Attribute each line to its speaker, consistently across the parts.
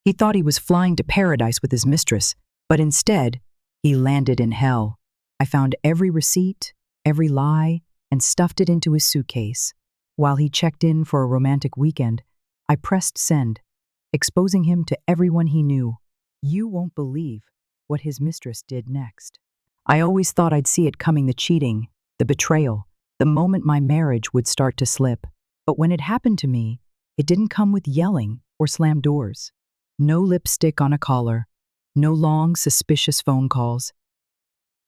Speaker 1: He thought he was flying to paradise with his mistress, but instead, he landed in hell. I found every receipt, every lie, and stuffed it into his suitcase. While he checked in for a romantic weekend, I pressed send, exposing him to everyone he knew. You won't believe what his mistress did next. I always thought I'd see it coming, the cheating, the betrayal, the moment my marriage would start to slip. But when it happened to me, it didn't come with yelling or slammed doors. No lipstick on a collar, no long, suspicious phone calls.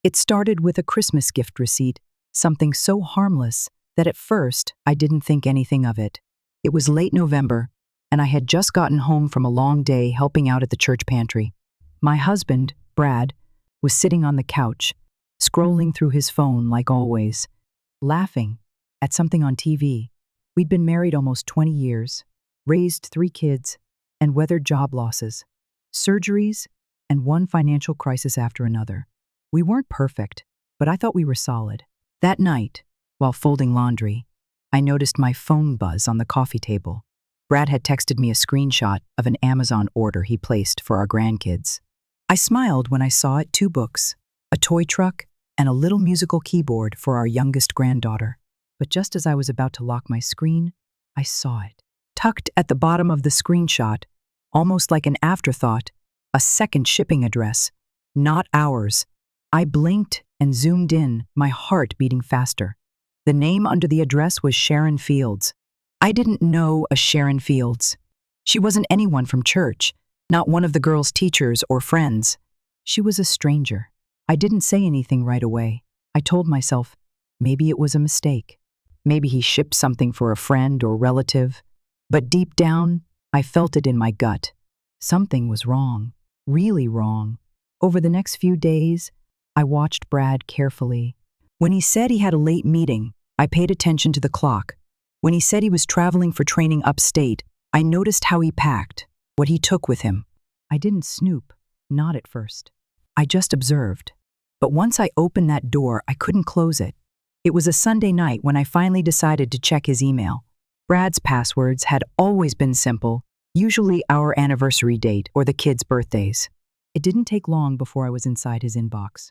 Speaker 1: It started with a Christmas gift receipt, something so harmless that at first I didn't think anything of it. It was late November, and I had just gotten home from a long day helping out at the church pantry. My husband, Brad, was sitting on the couch, scrolling through his phone like always, laughing at something on TV. We'd been married almost 20 years, raised 3 kids, and weathered job losses, surgeries, and one financial crisis after another. We weren't perfect, but I thought we were solid. That night, while folding laundry, I noticed my phone buzz on the coffee table. Brad had texted me a screenshot of an Amazon order he placed for our grandkids. I smiled when I saw it: 2 books, a toy truck, and a little musical keyboard for our youngest granddaughter. But just as I was about to lock my screen, I saw it. Tucked at the bottom of the screenshot, almost like an afterthought, a second shipping address, not ours. I blinked and zoomed in, my heart beating faster. The name under the address was Sharon Fields. I didn't know a Sharon Fields. She wasn't anyone from church, not one of the girls' teachers or friends. She was a stranger. I didn't say anything right away. I told myself, maybe it was a mistake. Maybe he shipped something for a friend or relative. But deep down, I felt it in my gut. Something was wrong, really wrong. Over the next few days, I watched Brad carefully. When he said he had a late meeting, I paid attention to the clock. When he said he was traveling for training upstate, I noticed how he packed, what he took with him. I didn't snoop, not at first. I just observed. But once I opened that door, I couldn't close it. It was a Sunday night when I finally decided to check his email. Brad's passwords had always been simple, usually our anniversary date or the kids' birthdays. It didn't take long before I was inside his inbox.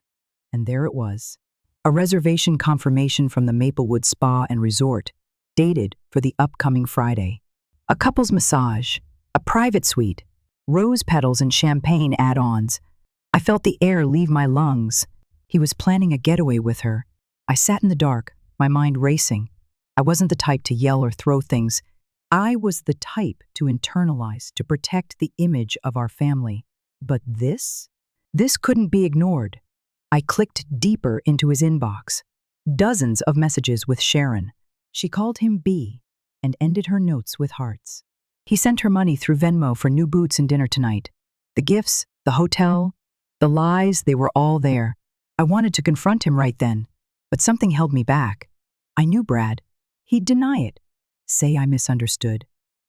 Speaker 1: And there it was, a reservation confirmation from the Maplewood Spa and Resort, dated for the upcoming Friday. A couple's massage, a private suite, rose petals and champagne add-ons. I felt the air leave my lungs. He was planning a getaway with her. I sat in the dark, my mind racing. I wasn't the type to yell or throw things. I was the type to internalize, to protect the image of our family. But this couldn't be ignored. I clicked deeper into his inbox. Dozens of messages with Sharon. She called him B and ended her notes with hearts. He sent her money through Venmo for new boots and dinner tonight. The gifts, the hotel, the lies, they were all there. I wanted to confront him right then, but something held me back. I knew Brad. He'd deny it, say I misunderstood,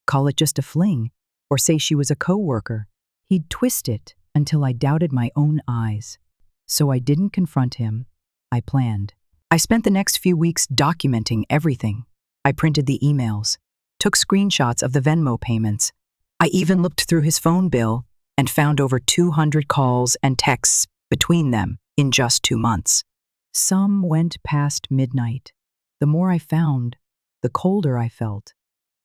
Speaker 1: call it just a fling, or say she was a coworker. He'd twist it until I doubted my own eyes. So I didn't confront him. I planned. I spent the next few weeks documenting everything. I printed the emails, took screenshots of the Venmo payments. I even looked through his phone bill and found over 200 calls and texts between them in just 2 months. Some went past midnight. The more I found, the colder I felt.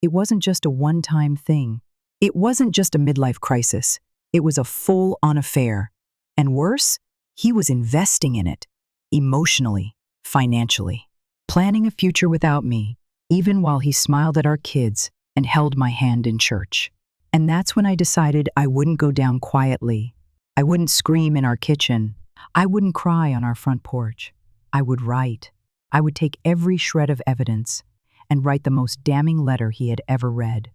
Speaker 1: It wasn't just a one-time thing. It wasn't just a midlife crisis. It was a full-on affair. And worse, he was investing in it, emotionally, financially, planning a future without me, even while he smiled at our kids and held my hand in church. And that's when I decided I wouldn't go down quietly. I wouldn't scream in our kitchen. I wouldn't cry on our front porch. I would write. I would take every shred of evidence and write the most damning letter he had ever read.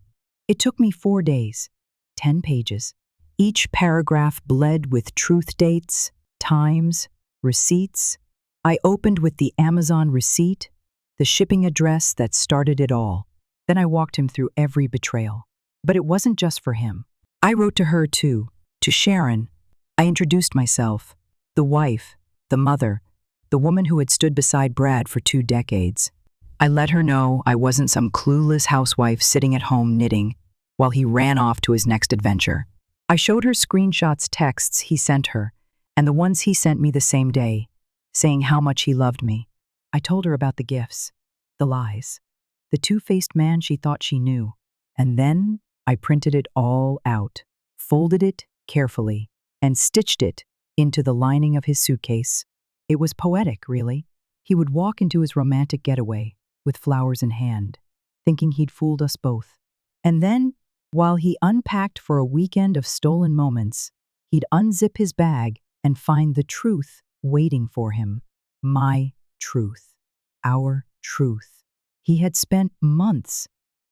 Speaker 1: It took me 4 days, 10 pages. Each paragraph bled with truth dates, times, receipts. I opened with the Amazon receipt, the shipping address that started it all. Then I walked him through every betrayal. But it wasn't just for him. I wrote to her too, to Sharon. I introduced myself, the wife, the mother, the woman who had stood beside Brad for 2 decades. I let her know I wasn't some clueless housewife sitting at home knitting while he ran off to his next adventure. I showed her screenshots, texts he sent her, and the ones he sent me the same day, saying how much he loved me. I told her about the gifts, the lies, the two-faced man she thought she knew. And then I printed it all out, folded it carefully, and stitched it into the lining of his suitcase. It was poetic, really. He would walk into his romantic getaway with flowers in hand, thinking he'd fooled us both. And then, while he unpacked for a weekend of stolen moments, he'd unzip his bag and find the truth waiting for him. My truth. Our truth. He had spent months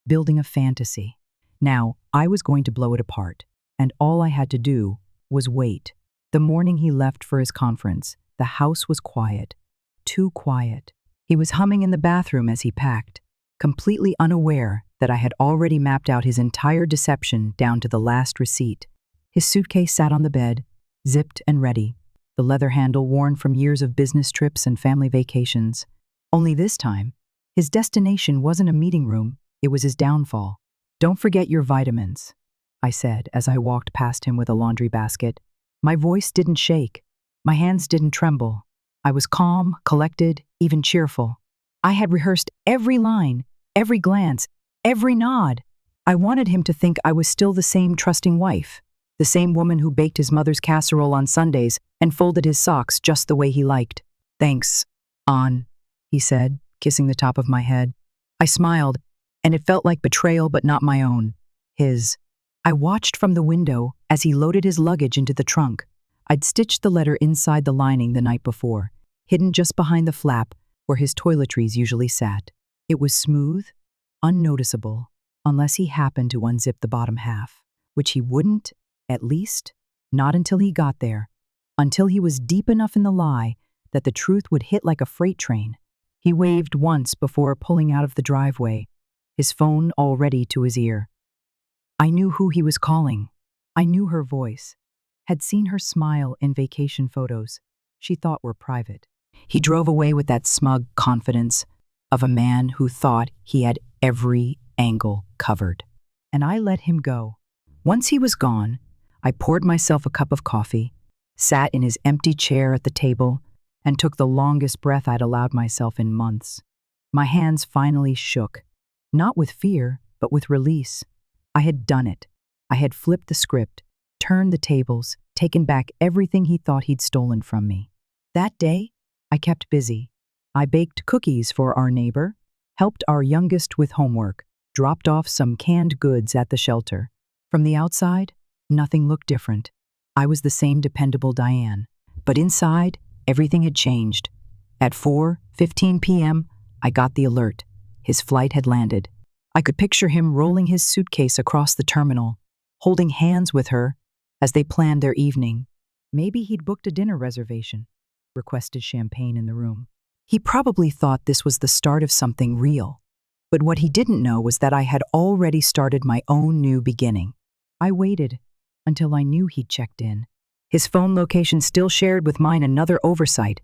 Speaker 1: building a fantasy. Now, I was going to blow it apart, and all I had to do was wait. The morning he left for his conference, the house was quiet. Too quiet. He was humming in the bathroom as he packed, completely unaware that I had already mapped out his entire deception down to the last receipt. His suitcase sat on the bed, zipped and ready, the leather handle worn from years of business trips and family vacations. Only this time, his destination wasn't a meeting room, it was his downfall. "Don't forget your vitamins," I said as I walked past him with a laundry basket. My voice didn't shake. My hands didn't tremble. I was calm, collected, even cheerful. I had rehearsed every line, every glance, every nod. I wanted him to think I was still the same trusting wife, the same woman who baked his mother's casserole on Sundays and folded his socks just the way he liked. "Thanks, An," he said, kissing the top of my head. I smiled, and it felt like betrayal but not my own. His. I watched from the window as he loaded his luggage into the trunk. I'd stitched the letter inside the lining the night before, hidden just behind the flap where his toiletries usually sat. It was smooth, unnoticeable, unless he happened to unzip the bottom half, which he wouldn't, at least, not until he got there, until he was deep enough in the lie that the truth would hit like a freight train. He waved once before pulling out of the driveway, his phone already to his ear. I knew who he was calling. I knew her voice. Had seen her smile in vacation photos she thought were private. He drove away with that smug confidence of a man who thought he had every angle covered. And I let him go. Once he was gone, I poured myself a cup of coffee, sat in his empty chair at the table, and took the longest breath I'd allowed myself in months. My hands finally shook, not with fear, but with release. I had done it. I had flipped the script, turned the tables, taken back everything he thought he'd stolen from me. That day, I kept busy. I baked cookies for our neighbor, helped our youngest with homework, dropped off some canned goods at the shelter. From the outside, nothing looked different. I was the same dependable Diane. But inside, everything had changed. At 4:15 p.m., I got the alert. His flight had landed. I could picture him rolling his suitcase across the terminal, holding hands with her as they planned their evening. Maybe he'd booked a dinner reservation, requested champagne in the room. He probably thought this was the start of something real. But what he didn't know was that I had already started my own new beginning. I waited until I knew he'd checked in. His phone location still shared with mine another oversight.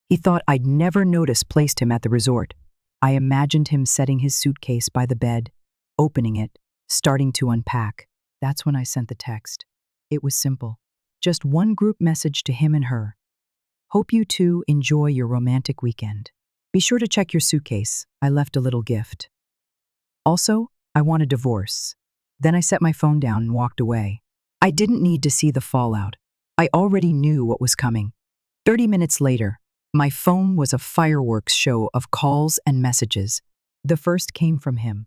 Speaker 1: He thought I'd never noticed placed him at the resort. I imagined him setting his suitcase by the bed, opening it, starting to unpack. That's when I sent the text. It was simple. Just one group message to him and her. "Hope you two enjoy your romantic weekend. Be sure to check your suitcase. I left a little gift. Also, I want a divorce." Then I set my phone down and walked away. I didn't need to see the fallout. I already knew what was coming. 30 minutes later, my phone was a fireworks show of calls and messages. The first came from him.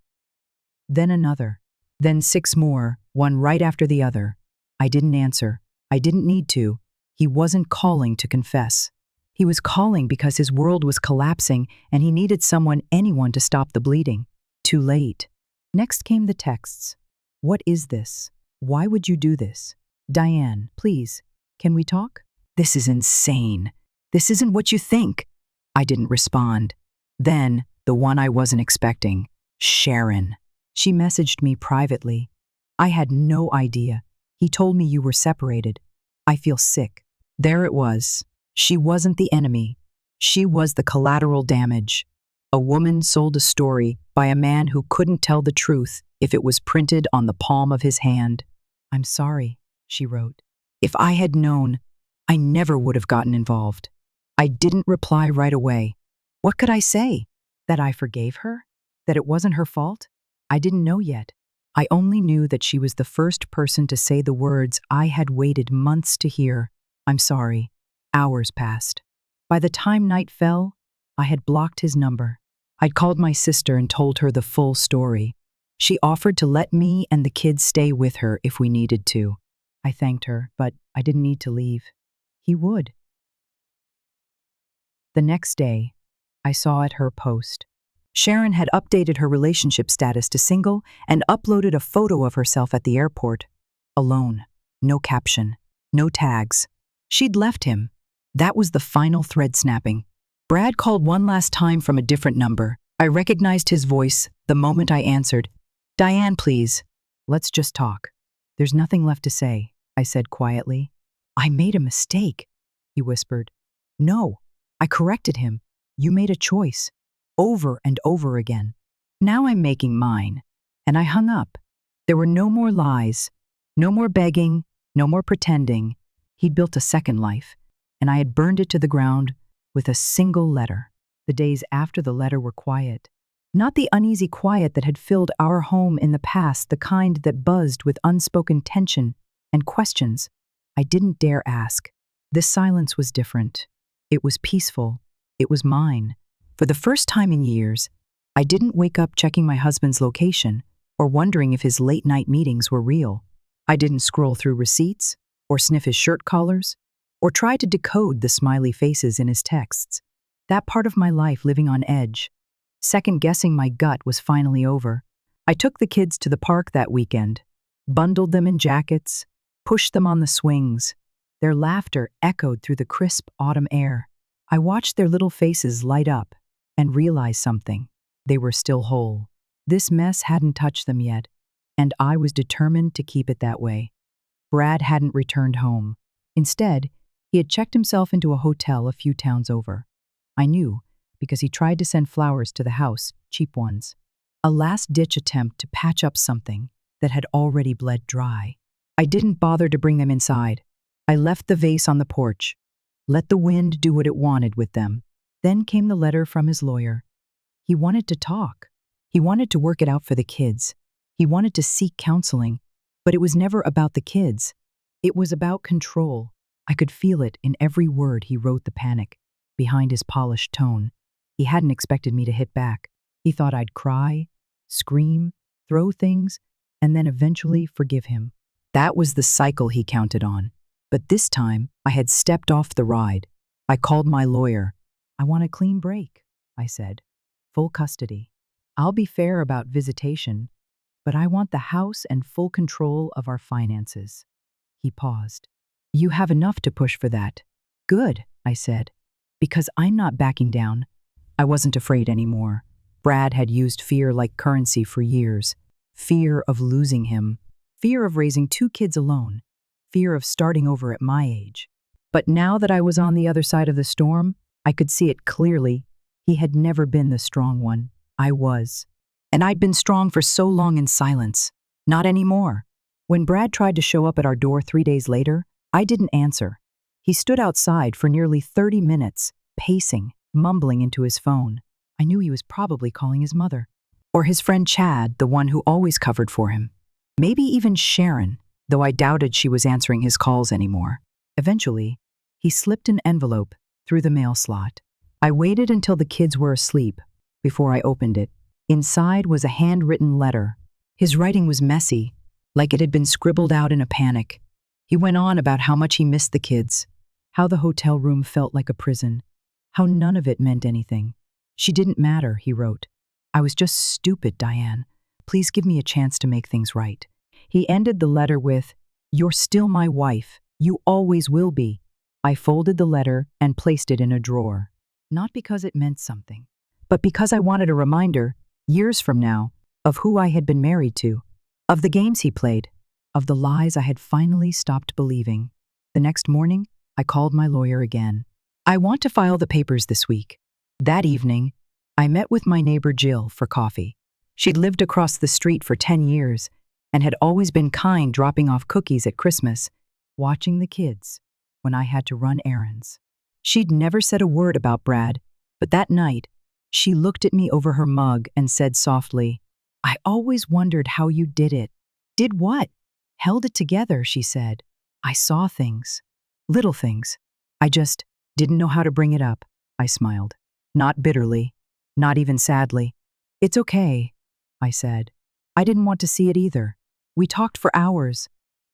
Speaker 1: Then another. Then 6 more, one right after the other. I didn't answer. I didn't need to. He wasn't calling to confess. He was calling because his world was collapsing and he needed anyone to stop the bleeding. Too late. Next came the texts. "What is this? Why would you do this? Diane, please, can we talk? This is insane. This isn't what you think." I didn't respond. Then, the one I wasn't expecting, Sharon. She messaged me privately. "I had no idea. He told me you were separated. I feel sick." There it was. She wasn't the enemy. She was the collateral damage. A woman sold a story by a man who couldn't tell the truth if it was printed on the palm of his hand. "I'm sorry," she wrote. If I had known, I never would have gotten involved. I didn't reply right away. What could I say? That I forgave her? That it wasn't her fault? I didn't know yet. I only knew that she was the first person to say the words I had waited months to hear. I'm sorry. Hours passed. By the time night fell, I had blocked his number. I'd called my sister and told her the full story. She offered to let me and the kids stay with her if we needed to. I thanked her, but I didn't need to leave. He would. The next day, I saw at her post. Sharon had updated her relationship status to single and uploaded a photo of herself at the airport. Alone. No caption. No tags. She'd left him. That was the final thread snapping. Brad called one last time from a different number. I recognized his voice the moment I answered. Diane, please. Let's just talk. There's nothing left to say, I said quietly. I made a mistake, he whispered. No, I corrected him. You made a choice. Over and over again. Now I'm making mine. And I hung up. There were no more lies, no more begging, no more pretending. He'd built a second life, and I had burned it to the ground with a single letter. The days after the letter were quiet. Not the uneasy quiet that had filled our home in the past, the kind that buzzed with unspoken tension and questions I didn't dare ask. This silence was different. It was peaceful. It was mine. For the first time in years, I didn't wake up checking my husband's location or wondering if his late-night meetings were real. I didn't scroll through receipts or sniff his shirt collars or try to decode the smiley faces in his texts. That part of my life living on edge, second-guessing my gut, was finally over. I took the kids to the park that weekend, bundled them in jackets, pushed them on the swings. Their laughter echoed through the crisp autumn air. I watched their little faces light up and realized something. They were still whole. This mess hadn't touched them yet, and I was determined to keep it that way. Brad hadn't returned home. Instead, he had checked himself into a hotel a few towns over. I knew, because he tried to send flowers to the house, cheap ones. A last-ditch attempt to patch up something that had already bled dry. I didn't bother to bring them inside. I left the vase on the porch. Let the wind do what it wanted with them. Then came the letter from his lawyer. He wanted to talk. He wanted to work it out for the kids. He wanted to seek counseling. But it was never about the kids. It was about control. I could feel it in every word he wrote, the panic behind his polished tone. He hadn't expected me to hit back. He thought I'd cry, scream, throw things, and then eventually forgive him. That was the cycle he counted on. But this time, I had stepped off the ride. I called my lawyer. I want a clean break, I said. Full custody. I'll be fair about visitation, but I want the house and full control of our finances. He paused. You have enough to push for that. Good, I said, because I'm not backing down. I wasn't afraid anymore. Brad had used fear like currency for years. Fear of losing him. Fear of raising 2 kids alone. Fear of starting over at my age. But now that I was on the other side of the storm, I could see it clearly. He had never been the strong one. I was. And I'd been strong for so long in silence. Not anymore. When Brad tried to show up at our door 3 days later, I didn't answer. He stood outside for nearly 30 minutes, pacing, mumbling into his phone. I knew he was probably calling his mother. Or his friend Chad, the one who always covered for him. Maybe even Sharon, though I doubted she was answering his calls anymore. Eventually, he slipped an envelope through the mail slot. I waited until the kids were asleep before I opened it. Inside was a handwritten letter. His writing was messy, like it had been scribbled out in a panic. He went on about how much he missed the kids, how the hotel room felt like a prison, how none of it meant anything. She didn't matter, he wrote. I was just stupid, Diane. Please give me a chance to make things right. He ended the letter with, You're still my wife. You always will be. I folded the letter and placed it in a drawer. Not because it meant something, but because I wanted a reminder, years from now, of who I had been married to, of the games he played, of the lies I had finally stopped believing. The next morning, I called my lawyer again. I want to file the papers this week. That evening, I met with my neighbor Jill for coffee. She'd lived across the street for 10 years and had always been kind, dropping off cookies at Christmas watching the kids when I had to run errands. She'd never said a word about Brad, but that night, she looked at me over her mug and said softly, "I always wondered how you did it." "Did what?" "Held it together," she said. "I saw things. Little things. I just didn't know how to bring it up." I smiled. Not bitterly, not even sadly. "It's okay," I said. I didn't want to see it either. We talked for hours.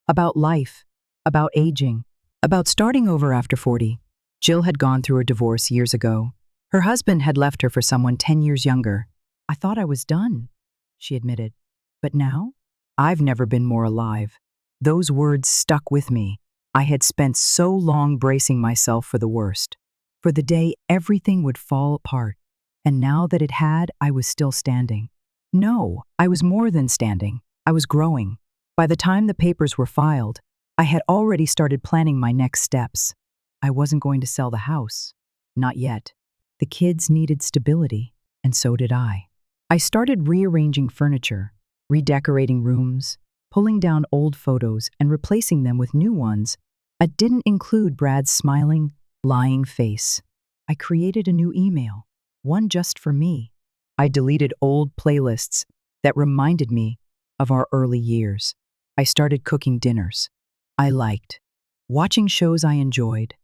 Speaker 1: About life, about aging, about starting over after 40. Jill had gone through a divorce years ago. Her husband had left her for someone 10 years younger. "I thought I was done," she admitted. "But now? I've never been more alive." Those words stuck with me. I had spent so long bracing myself for the worst, for the day everything would fall apart. And now that it had, I was still standing. No, I was more than standing. I was growing. By the time the papers were filed, I had already started planning my next steps. I wasn't going to sell the house. Not yet. The kids needed stability, and so did I. I started rearranging furniture, redecorating rooms, pulling down old photos and replacing them with new ones. I didn't include Brad's smiling, lying face. I created a new email, one just for me. I deleted old playlists that reminded me of our early years. I started cooking dinners I liked, watching shows I enjoyed,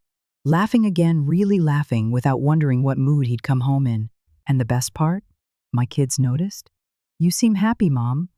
Speaker 1: laughing again, really laughing without wondering what mood he'd come home in. And the best part? My kids noticed. "You seem happy, Mom,"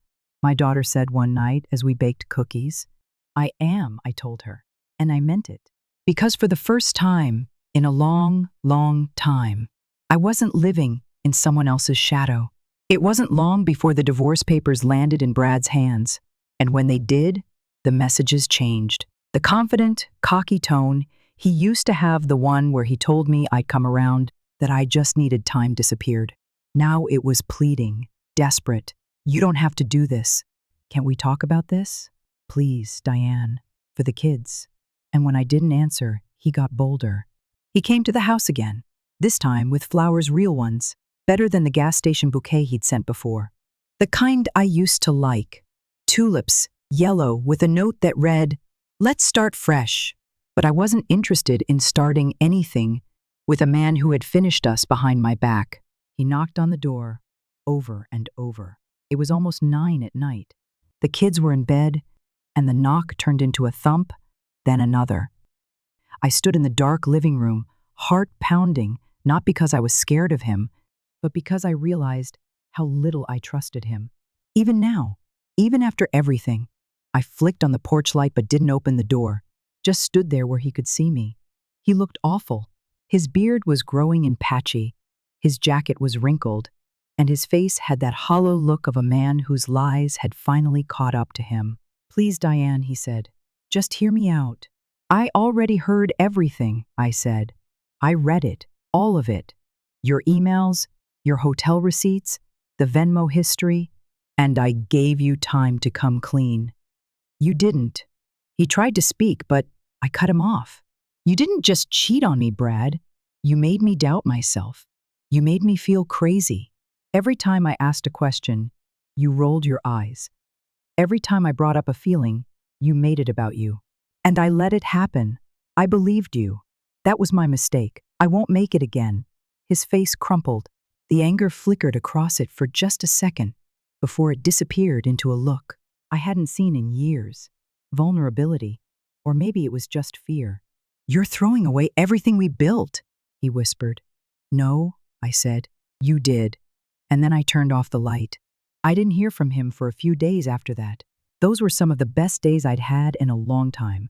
Speaker 1: my daughter said one night as we baked cookies. "I am," I told her, and I meant it. Because for the first time in a long, long time, I wasn't living in someone else's shadow. It wasn't long before the divorce papers landed in Brad's hands, and when they did, the messages changed. The confident, cocky tone he used to have, the one where he told me I'd come around, that I just needed time, disappeared. Now it was pleading, desperate. "You don't have to do this. Can't we talk about this? Please, Diane, for the kids." And when I didn't answer, he got bolder. He came to the house again, this time with flowers, real ones, better than the gas station bouquet he'd sent before. The kind I used to like. Tulips, yellow, with a note that read, "Let's start fresh." But I wasn't interested in starting anything with a man who had finished us behind my back. He knocked on the door, over and over. It was almost 9 at night. The kids were in bed, and the knock turned into a thump, then another. I stood in the dark living room, heart pounding, not because I was scared of him, but because I realized how little I trusted him. Even now, even after everything, I flicked on the porch light but didn't open the door, just stood there where he could see me. He looked awful. His beard was growing and patchy, his jacket was wrinkled, and his face had that hollow look of a man whose lies had finally caught up to him. "Please, Diane," he said, "just hear me out." "I already heard everything," I said. "I read it, all of it. Your emails, your hotel receipts, the Venmo history, and I gave you time to come clean. You didn't." He tried to speak, but I cut him off. "You didn't just cheat on me, Brad. You made me doubt myself. You made me feel crazy. Every time I asked a question, you rolled your eyes. Every time I brought up a feeling, you made it about you. And I let it happen. I believed you. That was my mistake. I won't make it again." His face crumpled. The anger flickered across it for just a second before it disappeared into a look I hadn't seen in years. Vulnerability, or maybe it was just fear. "You're throwing away everything we built," he whispered. "No," I said. "You did." And then I turned off the light. I didn't hear from him for a few days after that. Those were some of the best days I'd had in a long time.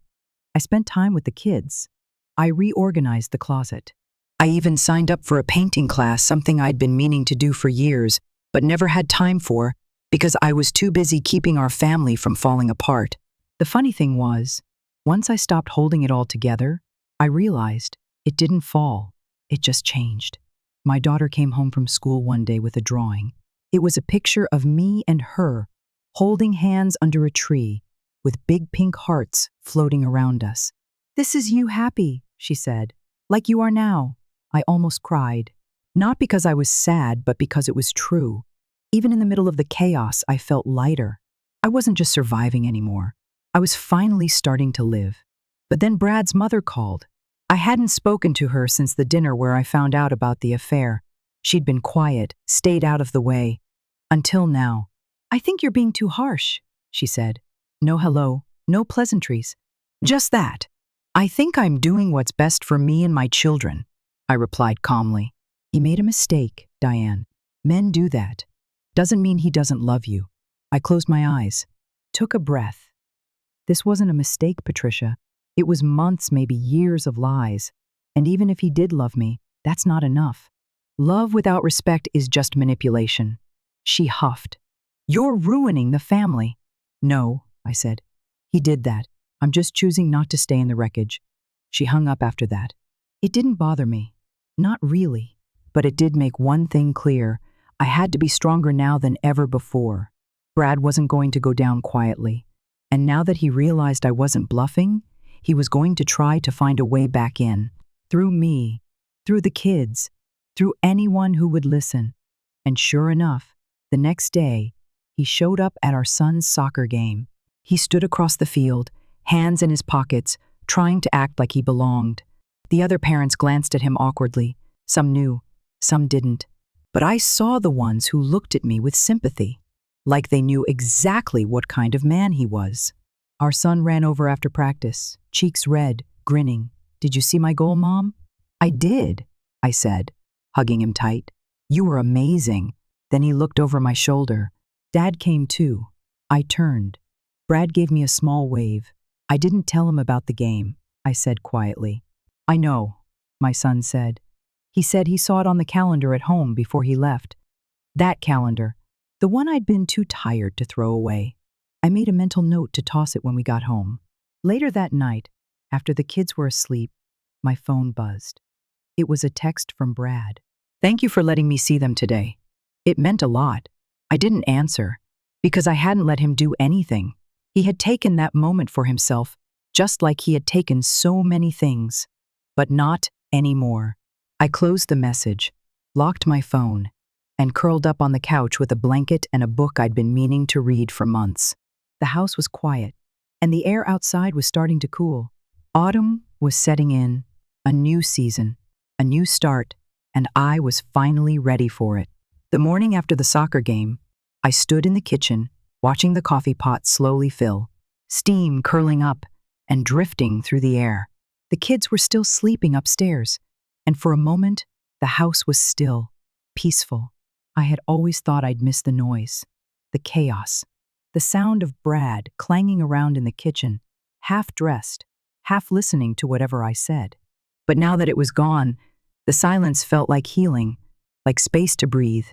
Speaker 1: I spent time with the kids. I reorganized the closet. I even signed up for a painting class, something I'd been meaning to do for years, but never had time for because I was too busy keeping our family from falling apart. The funny thing was, once I stopped holding it all together, I realized it didn't fall. It just changed. My daughter came home from school one day with a drawing. It was a picture of me and her, holding hands under a tree, with big pink hearts floating around us. "This is you happy," she said, "like you are now." I almost cried. Not because I was sad, but because it was true. Even in the middle of the chaos, I felt lighter. I wasn't just surviving anymore. I was finally starting to live. But then Brad's mother called. I hadn't spoken to her since the dinner where I found out about the affair. She'd been quiet, stayed out of the way. Until now. "I think you're being too harsh," she said. "No hello, no pleasantries. Just that. I think I'm doing what's best for me and my children," I replied calmly. "He made a mistake, Diane. Men do that. Doesn't mean he doesn't love you." I closed my eyes, took a breath. This wasn't a mistake, Patricia. It was months, maybe years of lies. And even if he did love me, that's not enough. Love without respect is just manipulation. She huffed. "You're ruining the family." "No," I said. "He did that. I'm just choosing not to stay in the wreckage." She hung up after that. It didn't bother me. Not really. But it did make one thing clear. I had to be stronger now than ever before. Brad wasn't going to go down quietly. And now that he realized I wasn't bluffing, he was going to try to find a way back in. Through me. Through the kids. Through anyone who would listen. And sure enough, the next day, he showed up at our son's soccer game. He stood across the field, hands in his pockets, trying to act like he belonged. The other parents glanced at him awkwardly. Some knew, some didn't. But I saw the ones who looked at me with sympathy, like they knew exactly what kind of man he was. Our son ran over after practice, cheeks red, grinning. "Did you see my goal, Mom?" "I did," I said, hugging him tight. "You were amazing." Then he looked over my shoulder. Dad came too. I turned. Brad gave me a small wave. "I didn't tell him about the game," I said quietly. "I know," my son said. He said he saw it on the calendar at home before he left. That calendar, the one I'd been too tired to throw away. I made a mental note to toss it when we got home. Later that night, after the kids were asleep, my phone buzzed. It was a text from Brad. "Thank you for letting me see them today." It meant a lot. I didn't answer, because I hadn't let him do anything. He had taken that moment for himself, just like he had taken so many things. But not anymore. I closed the message, locked my phone, and curled up on the couch with a blanket and a book I'd been meaning to read for months. The house was quiet, and the air outside was starting to cool. Autumn was setting in, a new season, a new start, and I was finally ready for it. The morning after the soccer game, I stood in the kitchen, watching the coffee pot slowly fill, steam curling up and drifting through the air. The kids were still sleeping upstairs, and for a moment, the house was still, peaceful. I had always thought I'd miss the noise, the chaos, the sound of Brad clanging around in the kitchen, half dressed, half listening to whatever I said. But now that it was gone, the silence felt like healing, like space to breathe.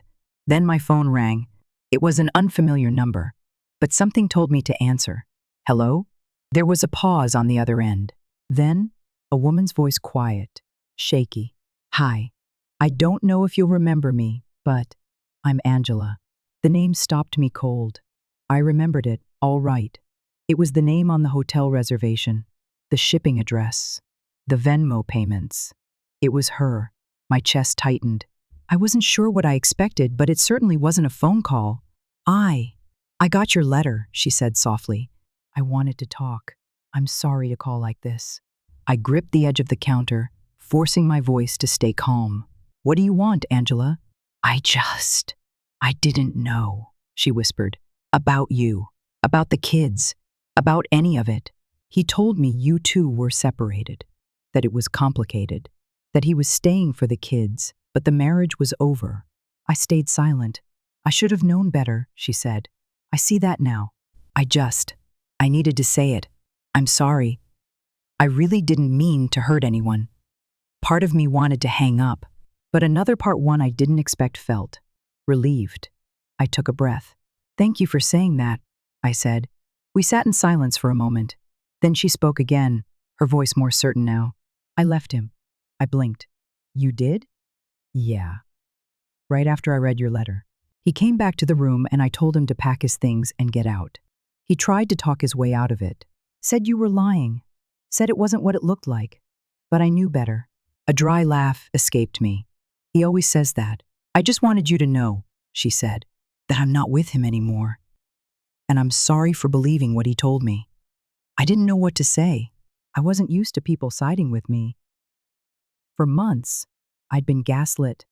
Speaker 1: Then my phone rang. It was an unfamiliar number, but something told me to answer. "Hello?" There was a pause on the other end. Then, a woman's voice, quiet, shaky. "Hi. I don't know if you'll remember me, but I'm Angela." The name stopped me cold. I remembered it, all right. It was the name on the hotel reservation, the shipping address, the Venmo payments. It was her. My chest tightened. I wasn't sure what I expected, but it certainly wasn't a phone call. I got your letter," she said softly. "I wanted to talk. I'm sorry to call like this." I gripped the edge of the counter, forcing my voice to stay calm. "What do you want, Angela?" I didn't know," she whispered. "About you, about the kids, about any of it. He told me you two were separated, that it was complicated, that he was staying for the kids, but the marriage was over." I stayed silent. "I should have known better," she said. "I see that now. I needed to say it. I'm sorry. I really didn't mean to hurt anyone." Part of me wanted to hang up, but another part, one I didn't expect, felt relieved. I took a breath. "Thank you for saying that," I said. We sat in silence for a moment. Then she spoke again, her voice more certain now. "I left him." I blinked. "You did?" "Yeah. Right after I read your letter. He came back to the room and I told him to pack his things and get out. He tried to talk his way out of it. Said you were lying. Said it wasn't what it looked like. But I knew better." A dry laugh escaped me. "He always says that. I just wanted you to know," she said, "that I'm not with him anymore. And I'm sorry for believing what he told me." I didn't know what to say. I wasn't used to people siding with me. For months, I'd been gaslit,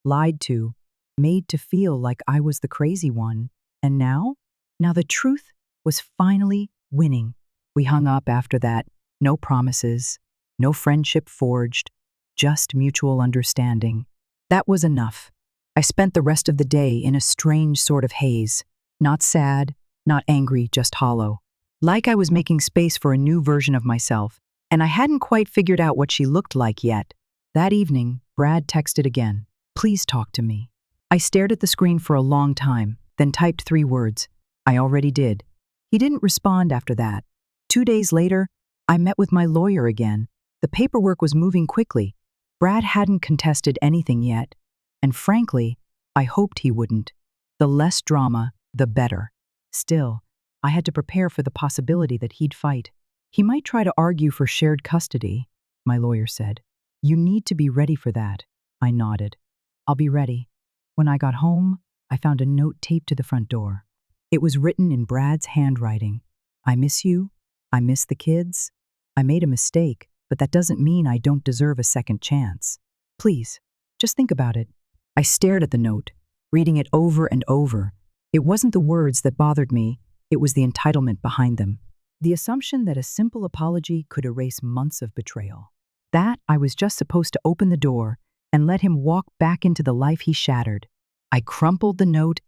Speaker 1: lied to, made to feel like I was the crazy one. And now? Now the truth was finally winning. We hung up after that. No promises, no friendship forged, just mutual understanding. That was enough. I spent the rest of the day in a strange sort of haze. Not sad, not angry, just hollow. Like I was making space for a new version of myself, and I hadn't quite figured out what she looked like yet. That evening, Brad texted again. "Please talk to me." I stared at the screen for a long time, then typed 3 words. "I already did." He didn't respond after that. 2 days later, I met with my lawyer again. The paperwork was moving quickly. Brad hadn't contested anything yet, and frankly, I hoped he wouldn't. The less drama, the better. Still, I had to prepare for the possibility that he'd fight. "He might try to argue for shared custody," my lawyer said. "You need to be ready for that." I nodded. "I'll be ready." When I got home, I found a note taped to the front door. It was written in Brad's handwriting. "I miss you. I miss the kids. I made a mistake, but that doesn't mean I don't deserve a second chance. Please, just think about it." I stared at the note, reading it over and over. It wasn't the words that bothered me, it was the entitlement behind them. The assumption that a simple apology could erase months of betrayal. That I was just supposed to open the door and let him walk back into the life he shattered. I crumpled the note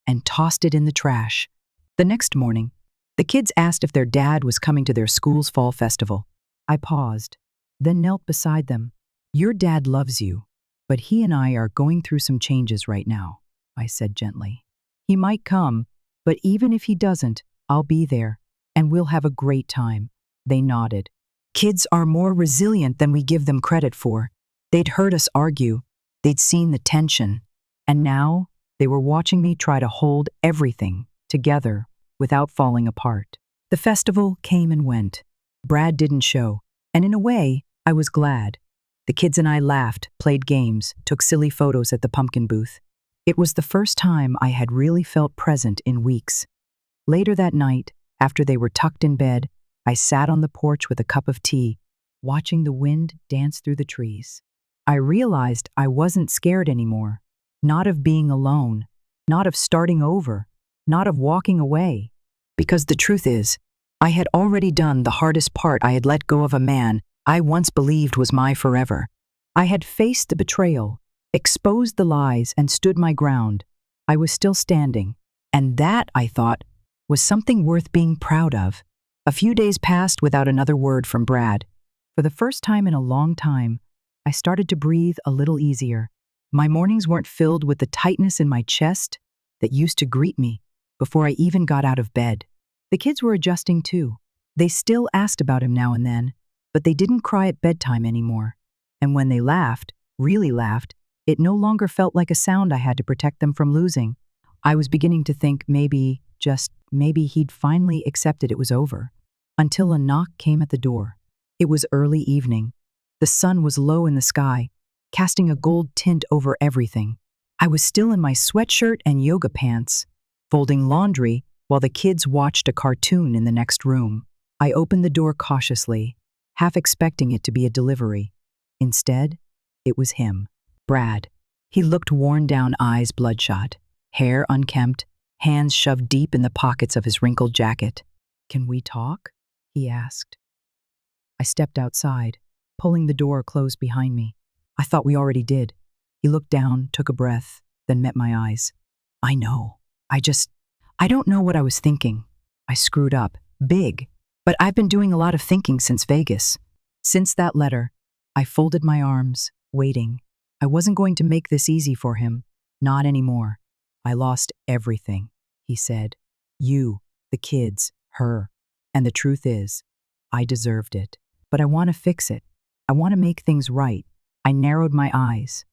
Speaker 1: and tossed it in the trash. The next morning, the kids asked if their dad was coming to their school's fall festival. I paused, then knelt beside them. "Your dad loves you, but he and I are going through some changes right now," I said gently. "He might come, but even if he doesn't, I'll be there, and we'll have a great time." They nodded. Kids are more resilient than we give them credit for. They'd heard us argue, they'd seen the tension, and now they were watching me try to hold everything together without falling apart. The festival came and went. Brad didn't show, and in a way, I was glad. The kids and I laughed, played games, took silly photos at the pumpkin booth. It was the first time I had really felt present in weeks. Later that night, after they were tucked in bed, I sat on the porch with a cup of tea, watching the wind dance through the trees. I realized I wasn't scared anymore. Not of being alone, not of starting over, not of walking away. Because the truth is, I had already done the hardest part. I had let go of a man I once believed was my forever. I had faced the betrayal, exposed the lies, and stood my ground. I was still standing, and that, I thought, was something worth being proud of. A few days passed without another word from Brad. For the first time in a long time, I started to breathe a little easier. My mornings weren't filled with the tightness in my chest that used to greet me before I even got out of bed. The kids were adjusting too. They still asked about him now and then, but they didn't cry at bedtime anymore. And when they laughed, really laughed, it no longer felt like a sound I had to protect them from losing. I was beginning to think maybe, just maybe, he'd finally accepted it was over. Until a knock came at the door. It was early evening. The sun was low in the sky, casting a gold tint over everything. I was still in my sweatshirt and yoga pants, folding laundry while the kids watched a cartoon in the next room. I opened the door cautiously, half expecting it to be a delivery. Instead, it was him, Brad. He looked worn down, eyes bloodshot, hair unkempt, hands shoved deep in the pockets of his wrinkled jacket. "Can we talk?" he asked. I stepped outside, pulling the door closed behind me. "I thought we already did." He looked down, took a breath, then met my eyes. "I know. I don't know what I was thinking. I screwed up, big, but I've been doing a lot of thinking since Vegas. Since that letter, I folded my arms, waiting. I wasn't going to make this easy for him. Not anymore. I lost everything," he said. "You, the kids, her. And the truth is, I deserved it. But I want to fix it. I want to make things right." I narrowed my eyes.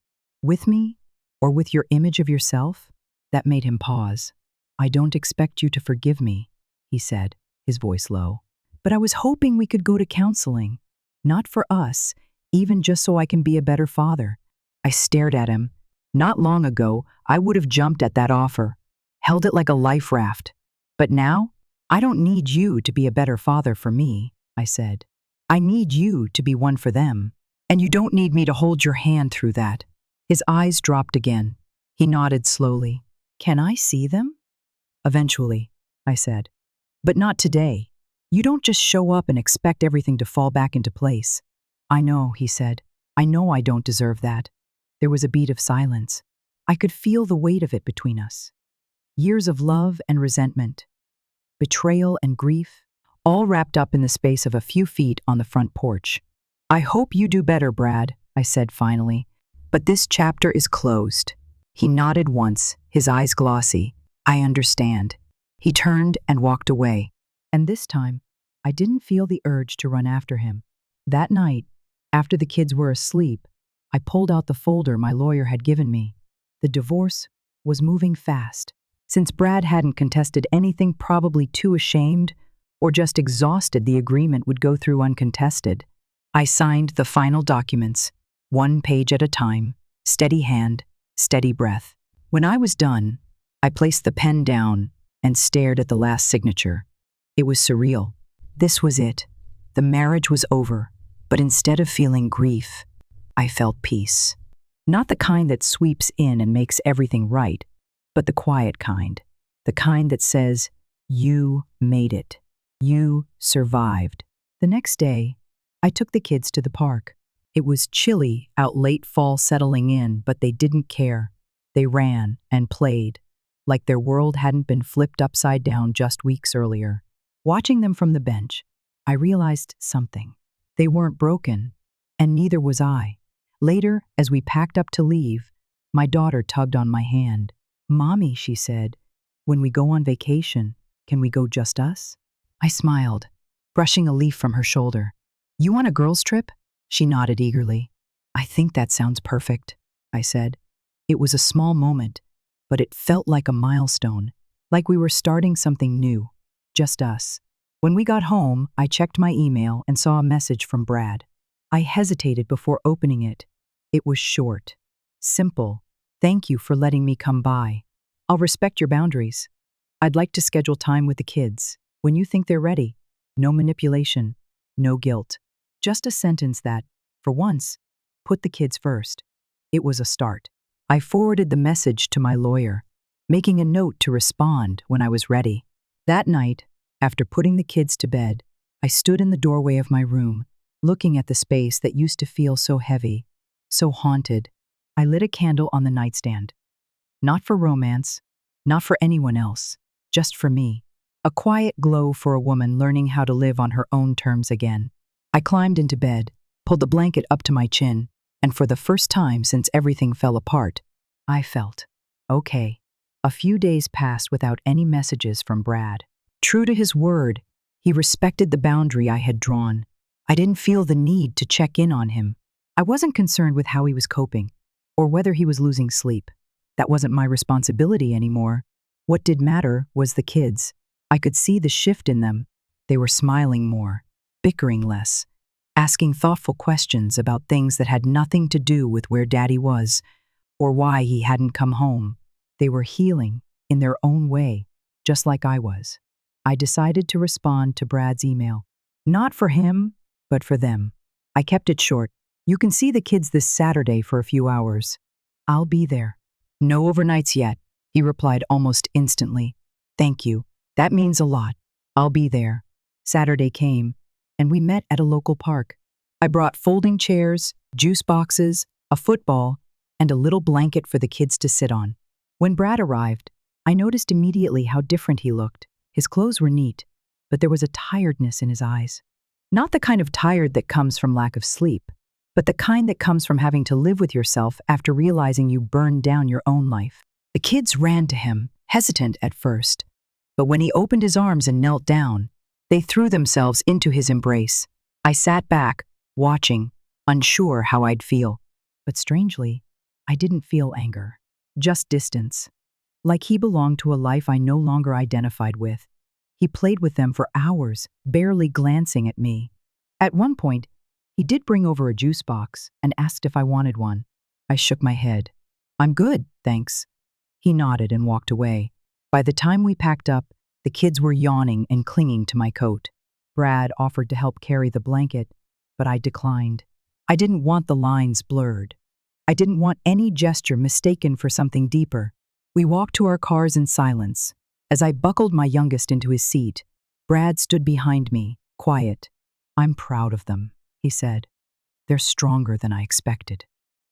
Speaker 1: "With me, or with your image of yourself?" That made him pause. "I don't expect you to forgive me," he said, his voice low. "But I was hoping we could go to counseling. Not for us, even just so I can be a better father." I stared at him. Not long ago, I would have jumped at that offer, held it like a life raft. But now, "I don't need you to be a better father for me," I said. I need you to be one for them, and you don't need me to hold your hand through that." His eyes dropped again. He nodded slowly. "Can I see them?" "Eventually," I said. "But not today. You don't just show up and expect everything to fall back into place." "I know," he said. "I know I don't deserve that." There was a beat of silence. I could feel the weight of it between us. Years of love and resentment, betrayal and grief, all wrapped up in the space of a few feet on the front porch. "I hope you do better, Brad," I said finally. "But this chapter is closed." He nodded once, his eyes glossy. "I understand." He turned and walked away. And this time, I didn't feel the urge to run after him. That night, after the kids were asleep, I pulled out the folder my lawyer had given me. The divorce was moving fast. Since Brad hadn't contested anything, probably too ashamed or just exhausted the agreement would go through uncontested. I signed the final documents, 1 page at a time, steady hand, steady breath. When I was done, I placed the pen down and stared at the last signature. It was surreal. This was it. The marriage was over, but instead of feeling grief, I felt peace. Not the kind that sweeps in and makes everything right, but the quiet kind. The kind that says, "You made it. You survived." The next day, I took the kids to the park. It was chilly out, late fall settling in, but they didn't care. They ran and played, like their world hadn't been flipped upside down just weeks earlier. Watching them from the bench, I realized something. They weren't broken, and neither was I. Later, as we packed up to leave, my daughter tugged on my hand. "Mommy," she said, "when we go on vacation, can we go just us?" I smiled, brushing a leaf from her shoulder. "You want a girls' trip?" She nodded eagerly. "I think that sounds perfect," I said. It was a small moment, but it felt like a milestone, like we were starting something new, just us. When we got home, I checked my email and saw a message from Brad. I hesitated before opening it. It was short, simple. "Thank you for letting me come by. I'll respect your boundaries. I'd like to schedule time with the kids when you think they're ready. No manipulation, no guilt. Just a sentence that, for once, put the kids first." It was a start. I forwarded the message to my lawyer, making a note to respond when I was ready. That night, after putting the kids to bed, I stood in the doorway of my room, looking at the space that used to feel so heavy, so haunted. I lit a candle on the nightstand. Not for romance, not for anyone else, just for me. A quiet glow for a woman learning how to live on her own terms again. I climbed into bed, pulled the blanket up to my chin, and for the first time since everything fell apart, I felt okay. A few days passed without any messages from Brad. True to his word, he respected the boundary I had drawn. I didn't feel the need to check in on him. I wasn't concerned with how he was coping, or whether he was losing sleep. That wasn't my responsibility anymore. What did matter was the kids. I could see the shift in them. They were smiling more, bickering less, asking thoughtful questions about things that had nothing to do with where Daddy was or why he hadn't come home. They were healing in their own way, just like I was. I decided to respond to Brad's email. Not for him, but for them. I kept it short. "You can see the kids this Saturday for a few hours. I'll be there." "No overnights yet," he replied almost instantly. "Thank you. That means a lot. I'll be there." Saturday came, and we met at a local park. I brought folding chairs, juice boxes, a football, and a little blanket for the kids to sit on. When Brad arrived, I noticed immediately how different he looked. His clothes were neat, but there was a tiredness in his eyes. Not the kind of tired that comes from lack of sleep, but the kind that comes from having to live with yourself after realizing you burned down your own life. The kids ran to him, hesitant at first, but when he opened his arms and knelt down, they threw themselves into his embrace. I sat back, watching, unsure how I'd feel. But strangely, I didn't feel anger, just distance. Like he belonged to a life I no longer identified with. He played with them for hours, barely glancing at me. At one point, he did bring over a juice box and asked if I wanted one. I shook my head. "I'm good, thanks." He nodded and walked away. By the time we packed up, the kids were yawning and clinging to my coat. Brad offered to help carry the blanket, but I declined. I didn't want the lines blurred. I didn't want any gesture mistaken for something deeper. We walked to our cars in silence. As I buckled my youngest into his seat, Brad stood behind me, quiet. "I'm proud of them," he said. "They're stronger than I expected."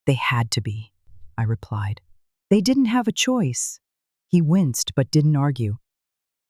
Speaker 1: "They had to be," I replied. "They didn't have a choice." He winced but didn't argue.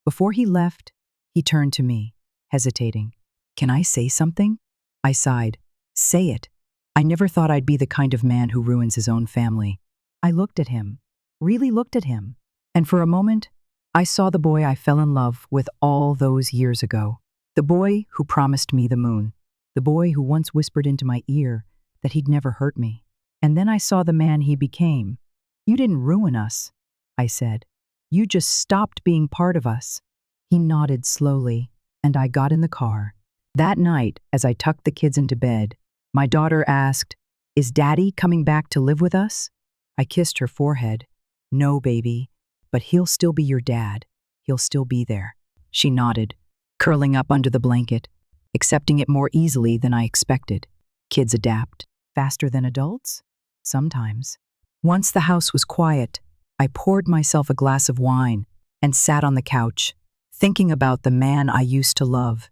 Speaker 1: Before he left, he turned to me, hesitating. "Can I say something?" I sighed. "Say it." I never thought I'd be the kind of man who ruins his own family. I looked at him, really looked at him, and for a moment, I saw the boy I fell in love with all those years ago. The boy who promised me the moon. The boy who once whispered into my ear that he'd never hurt me. And then I saw the man he became. "You didn't ruin us," I said. "You just stopped being part of us." He nodded slowly, and I got in the car. That night, as I tucked the kids into bed, my daughter asked, "Is Daddy coming back to live with us?" I kissed her forehead. "No, baby, but he'll still be your dad. He'll still be there." She nodded, curling up under the blanket, accepting it more easily than I expected. Kids adapt faster than adults? Sometimes. Once the house was quiet, I poured myself a glass of wine and sat on the couch, thinking about the man I used to love.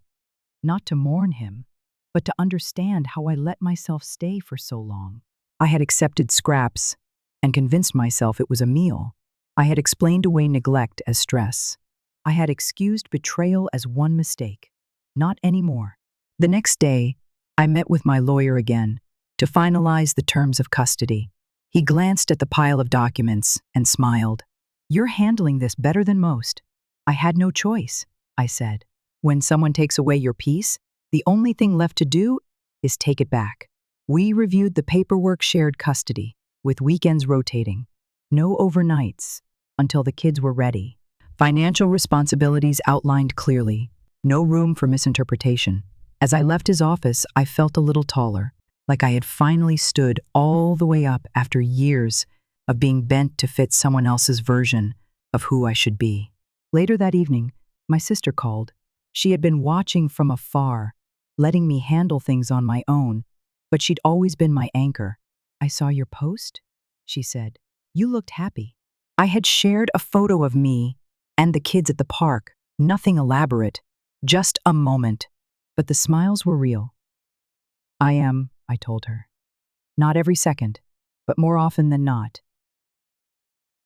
Speaker 1: Not to mourn him, but to understand how I let myself stay for so long. I had accepted scraps and convinced myself it was a meal. I had explained away neglect as stress. I had excused betrayal as one mistake. Not anymore. The next day, I met with my lawyer again to finalize the terms of custody. He glanced at the pile of documents and smiled. "You're handling this better than most." "I had no choice," I said. "When someone takes away your peace, the only thing left to do is take it back." We reviewed the paperwork, shared custody, with weekends rotating. No overnights, until the kids were ready. Financial responsibilities outlined clearly. No room for misinterpretation. As I left his office, I felt a little taller, like I had finally stood all the way up after years of being bent to fit someone else's version of who I should be. Later that evening, my sister called. She had been watching from afar, letting me handle things on my own, but she'd always been my anchor. "I saw your post," she said. "You looked happy." I had shared a photo of me and the kids at the park, nothing elaborate, just a moment. But the smiles were real. I told her. "Not every second, but more often than not."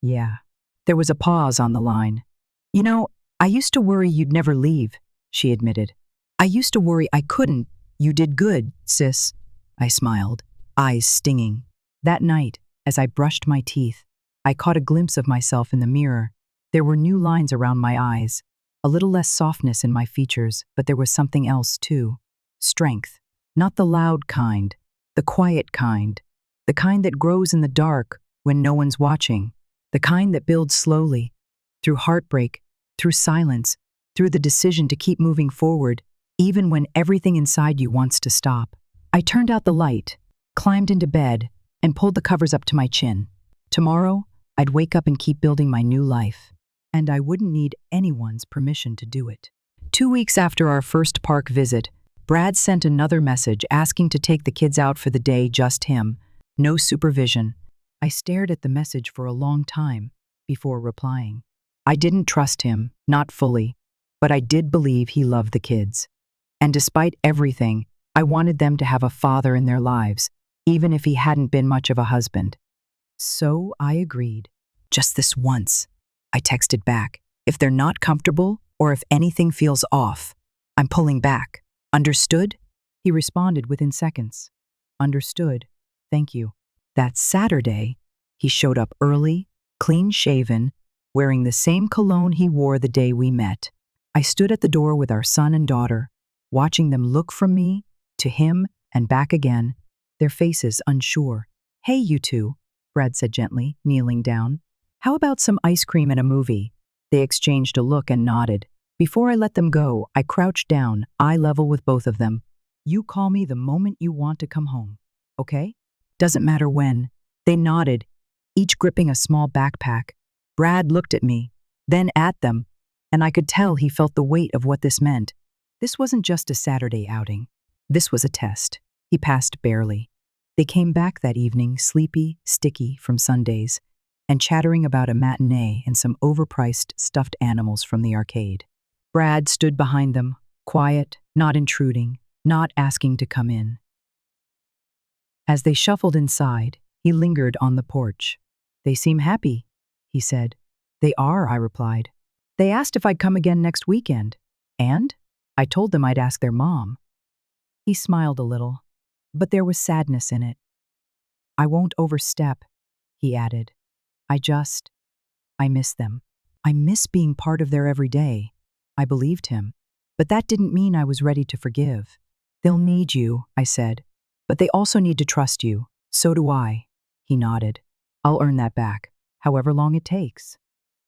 Speaker 1: "Yeah." There was a pause on the line. "You know, I used to worry you'd never leave," she admitted. "I used to worry I couldn't. You did good, sis." I smiled, eyes stinging. That night, as I brushed my teeth, I caught a glimpse of myself in the mirror. There were new lines around my eyes, a little less softness in my features, but there was something else too. Strength. Not the loud kind, the quiet kind, the kind that grows in the dark when no one's watching, the kind that builds slowly, through heartbreak, through silence, through the decision to keep moving forward, even when everything inside you wants to stop. I turned out the light, climbed into bed, and pulled the covers up to my chin. Tomorrow, I'd wake up and keep building my new life, and I wouldn't need anyone's permission to do it. 2 weeks after our first park visit, Brad sent another message asking to take the kids out for the day, just him, no supervision. I stared at the message for a long time before replying. I didn't trust him, not fully, but I did believe he loved the kids. And despite everything, I wanted them to have a father in their lives, even if he hadn't been much of a husband. So I agreed. "Just this once," I texted back. "If they're not comfortable, or if anything feels off, I'm pulling back. Understood?" He responded within seconds. "Understood. Thank you." That Saturday, he showed up early, clean-shaven, wearing the same cologne he wore the day we met. I stood at the door with our son and daughter, watching them look from me to him and back again, their faces unsure. "Hey, you two," Brad said gently, kneeling down. "How about some ice cream and a movie?" They exchanged a look and nodded. Before I let them go, I crouched down, eye level with both of them. "You call me the moment you want to come home, okay? Doesn't matter when." They nodded, each gripping a small backpack. Brad looked at me, then at them, and I could tell he felt the weight of what this meant. This wasn't just a Saturday outing. This was a test. He passed barely. They came back that evening, sleepy, sticky from Sundays, and chattering about a matinee and some overpriced stuffed animals from the arcade. Brad stood behind them, quiet, not intruding, not asking to come in. As they shuffled inside, he lingered on the porch. "They seem happy," he said. "They are," I replied. "They asked if I'd come again next weekend. And I told them I'd ask their mom." He smiled a little, but there was sadness in it. "I won't overstep," he added. I miss them. I miss being part of their everyday." I believed him, but that didn't mean I was ready to forgive. "They'll need you," I said, "but they also need to trust you. So do I." He nodded. "I'll earn that back, however long it takes."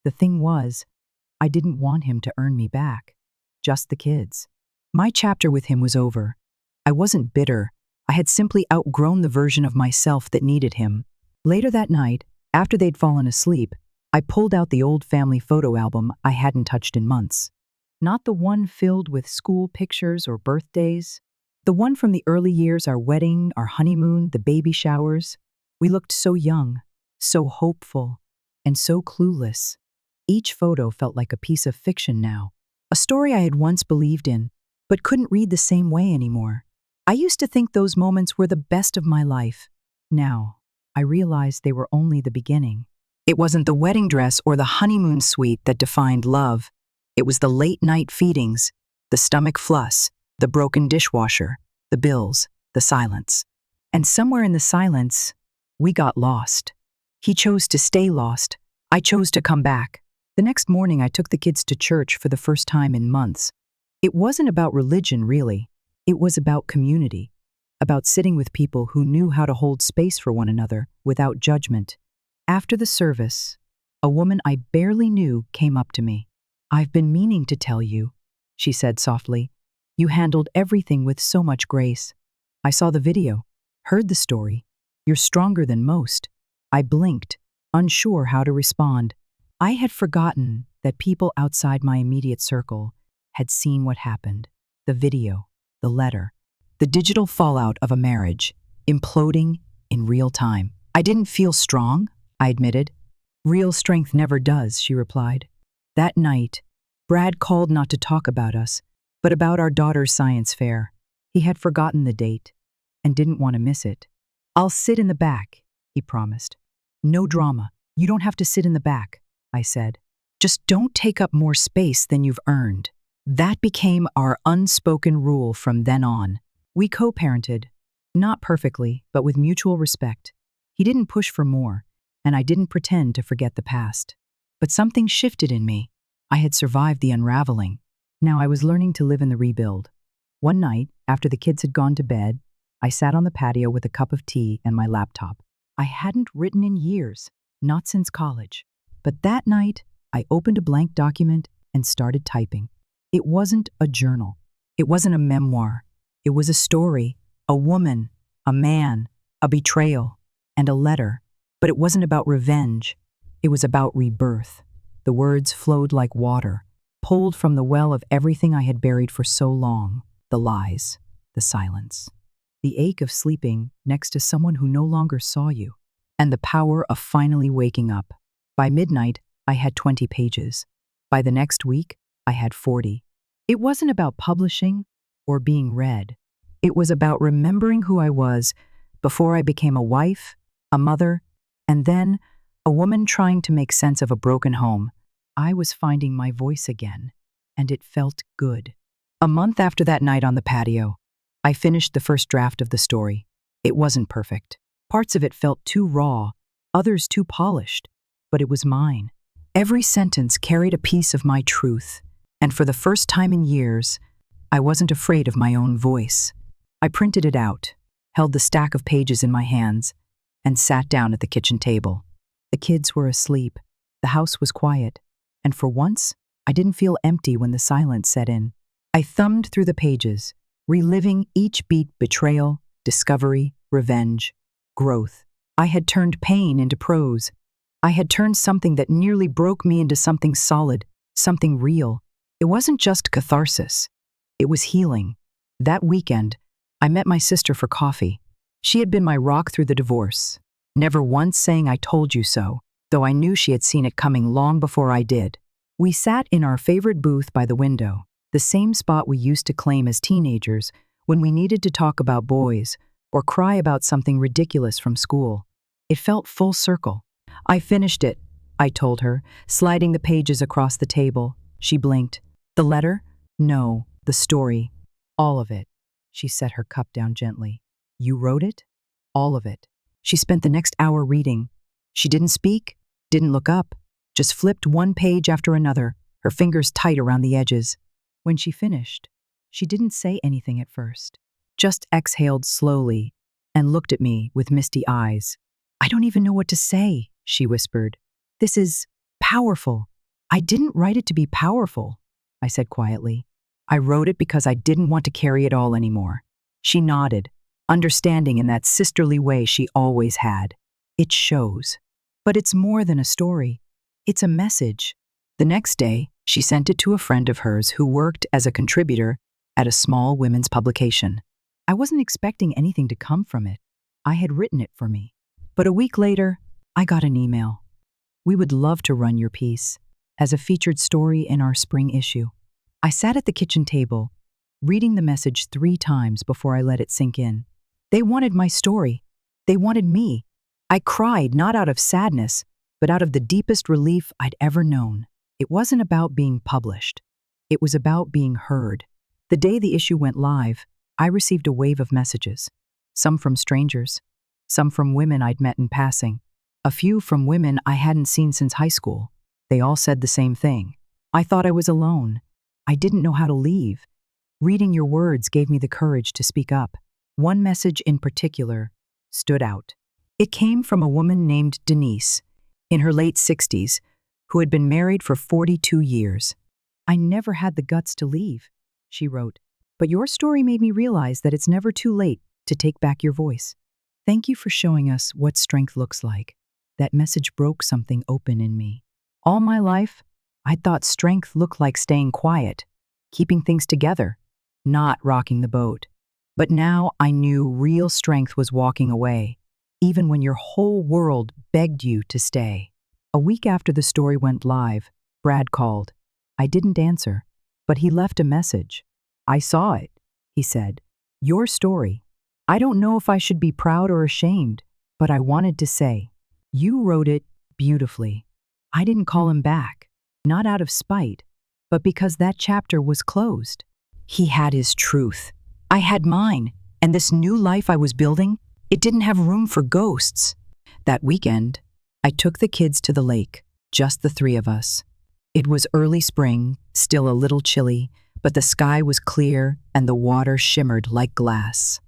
Speaker 1: The thing was, I didn't want him to earn me back. Just the kids. My chapter with him was over. I wasn't bitter. I had simply outgrown the version of myself that needed him. Later that night, after they'd fallen asleep, I pulled out the old family photo album I hadn't touched in months. Not the one filled with school pictures or birthdays. The one from the early years, our wedding, our honeymoon, the baby showers. We looked so young, so hopeful, and so clueless. Each photo felt like a piece of fiction now, a story I had once believed in, but couldn't read the same way anymore. I used to think those moments were the best of my life. Now, I realized they were only the beginning. It wasn't the wedding dress or the honeymoon suite that defined love. It was the late-night feedings, the stomach fluss, the broken dishwasher, the bills, the silence. And somewhere in the silence, we got lost. He chose to stay lost. I chose to come back. The next morning, I took the kids to church for the first time in months. It wasn't about religion, really. It was about community, about sitting with people who knew how to hold space for one another without judgment. After the service, a woman I barely knew came up to me. "I've been meaning to tell you," she said softly. "You handled everything with so much grace. I saw the video, heard the story. You're stronger than most." I blinked, unsure how to respond. I had forgotten that people outside my immediate circle had seen what happened. The video, the letter, the digital fallout of a marriage, imploding in real time. "I didn't feel strong," I admitted. "Real strength never does," she replied. That night, Brad called not to talk about us, but about our daughter's science fair. He had forgotten the date and didn't want to miss it. "I'll sit in the back," he promised. "No drama. You don't have to sit in the back," I said. "Just don't take up more space than you've earned." That became our unspoken rule from then on. We co-parented, not perfectly, but with mutual respect. He didn't push for more, and I didn't pretend to forget the past. But something shifted in me. I had survived the unraveling. Now I was learning to live in the rebuild. One night, after the kids had gone to bed, I sat on the patio with a cup of tea and my laptop. I hadn't written in years, not since college. But that night, I opened a blank document and started typing. It wasn't a journal. It wasn't a memoir. It was a story, a woman, a man, a betrayal, and a letter. But it wasn't about revenge. It was about rebirth. The words flowed like water, pulled from the well of everything I had buried for so long. The lies, the silence, the ache of sleeping next to someone who no longer saw you, and the power of finally waking up. By midnight, I had 20 pages. By the next week, I had 40. It wasn't about publishing or being read. It was about remembering who I was before I became a wife, a mother, and then a woman trying to make sense of a broken home. I was finding my voice again, and it felt good. A month after that night on the patio, I finished the first draft of the story. It wasn't perfect. Parts of it felt too raw, others too polished, but it was mine. Every sentence carried a piece of my truth, and for the first time in years, I wasn't afraid of my own voice. I printed it out, held the stack of pages in my hands, and sat down at the kitchen table. The kids were asleep, the house was quiet, and for once, I didn't feel empty when the silence set in. I thumbed through the pages, reliving each beat: betrayal, discovery, revenge, growth. I had turned pain into prose. I had turned something that nearly broke me into something solid, something real. It wasn't just catharsis. It was healing. That weekend, I met my sister for coffee. She had been my rock through the divorce, never once saying I told you so, though I knew she had seen it coming long before I did. We sat in our favorite booth by the window, the same spot we used to claim as teenagers when we needed to talk about boys or cry about something ridiculous from school. It felt full circle. I finished it, I told her, sliding the pages across the table. She blinked. The letter? No, the story. All of it. She set her cup down gently. You wrote it? All of it. She spent the next hour reading. She didn't speak, didn't look up, just flipped one page after another, her fingers tight around the edges. When she finished, she didn't say anything at first, just exhaled slowly and looked at me with misty eyes. I don't even know what to say, she whispered. This is powerful. I didn't write it to be powerful, I said quietly. I wrote it because I didn't want to carry it all anymore. She nodded, understanding in that sisterly way she always had. It shows. But it's more than a story. It's a message. The next day, she sent it to a friend of hers who worked as a contributor at a small women's publication. I wasn't expecting anything to come from it. I had written it for me. But a week later, I got an email. We would love to run your piece as a featured story in our spring issue. I sat at the kitchen table, reading the message 3 times before I let it sink in. They wanted my story. They wanted me. I cried not out of sadness, but out of the deepest relief I'd ever known. It wasn't about being published. It was about being heard. The day the issue went live, I received a wave of messages. Some from strangers, some from women I'd met in passing, a few from women I hadn't seen since high school. They all said the same thing. I thought I was alone. I didn't know how to leave. Reading your words gave me the courage to speak up. One message in particular stood out. It came from a woman named Denise, in her late 60s, who had been married for 42 years. I never had the guts to leave, she wrote, but your story made me realize that it's never too late to take back your voice. Thank you for showing us what strength looks like. That message broke something open in me. All my life, I thought strength looked like staying quiet, keeping things together, not rocking the boat. But now I knew real strength was walking away, even when your whole world begged you to stay. A week after the story went live, Brad called. I didn't answer, but he left a message. I saw it, he said. Your story. I don't know if I should be proud or ashamed, but I wanted to say, you wrote it beautifully. I didn't call him back, not out of spite, but because that chapter was closed. He had his truth. I had mine, and this new life I was building, it didn't have room for ghosts. That weekend, I took the kids to the lake, just the 3 of us. It was early spring, still a little chilly, but the sky was clear and the water shimmered like glass.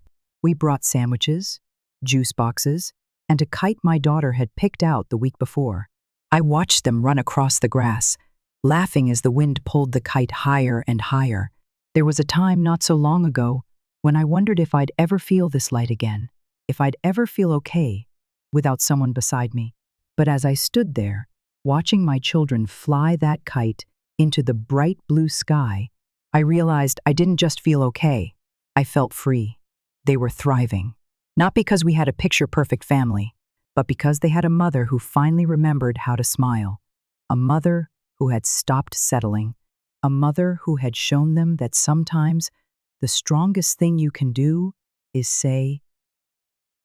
Speaker 1: We brought sandwiches, juice boxes, and a kite my daughter had picked out the week before. I watched them run across the grass, laughing as the wind pulled the kite higher and higher. There was a time not so long ago when I wondered if I'd ever feel this light again, if I'd ever feel okay without someone beside me. But as I stood there, watching my children fly that kite into the bright blue sky, I realized I didn't just feel okay. I felt free. They were thriving. Not because we had a picture-perfect family, but because they had a mother who finally remembered how to smile, a mother who had stopped settling, a mother who had shown them that sometimes the strongest thing you can do is say,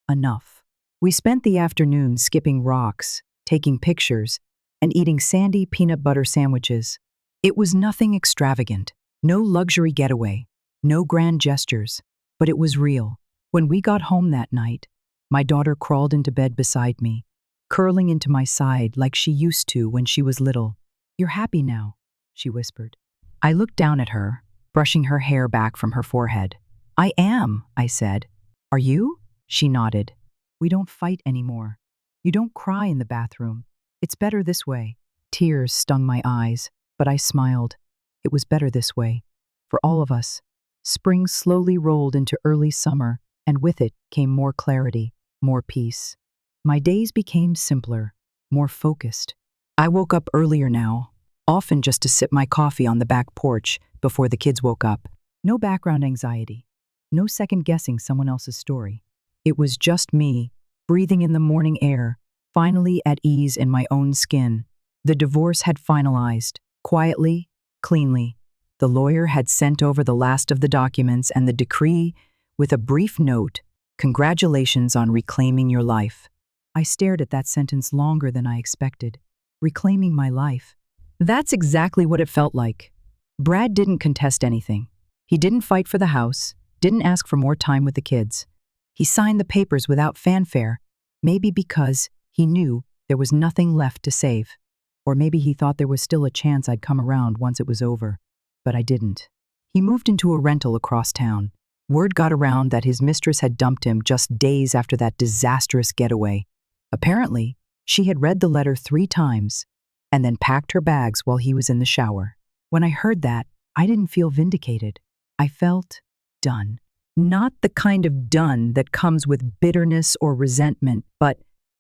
Speaker 1: enough. We spent the afternoon skipping rocks, taking pictures, and eating sandy peanut butter sandwiches. It was nothing extravagant, no luxury getaway, no grand gestures, but it was real. When we got home that night, my daughter crawled into bed beside me, curling into my side like she used to when she was little. You're happy now, she whispered. I looked down at her, brushing her hair back from her forehead. I am, I said. Are you? She nodded. We don't fight anymore. You don't cry in the bathroom. It's better this way. Tears stung my eyes, but I smiled. It was better this way. For all of us. Spring slowly rolled into early summer, and with it came more clarity, more peace. My days became simpler, more focused. I woke up earlier now, often just to sip my coffee on the back porch before the kids woke up. No background anxiety. No second guessing someone else's story. It was just me, breathing in the morning air, finally at ease in my own skin. The divorce had finalized, quietly, cleanly. The lawyer had sent over the last of the documents and the decree with a brief note, "Congratulations on reclaiming your life." I stared at that sentence longer than I expected. Reclaiming my life. That's exactly what it felt like. Brad didn't contest anything. He didn't fight for the house, didn't ask for more time with the kids. He signed the papers without fanfare, maybe because he knew there was nothing left to save. Or maybe he thought there was still a chance I'd come around once it was over. But I didn't. He moved into a rental across town. Word got around that his mistress had dumped him just days after that disastrous getaway. Apparently, she had read the letter 3 times and then packed her bags while he was in the shower. When I heard that, I didn't feel vindicated. I felt done. Not the kind of done that comes with bitterness or resentment, but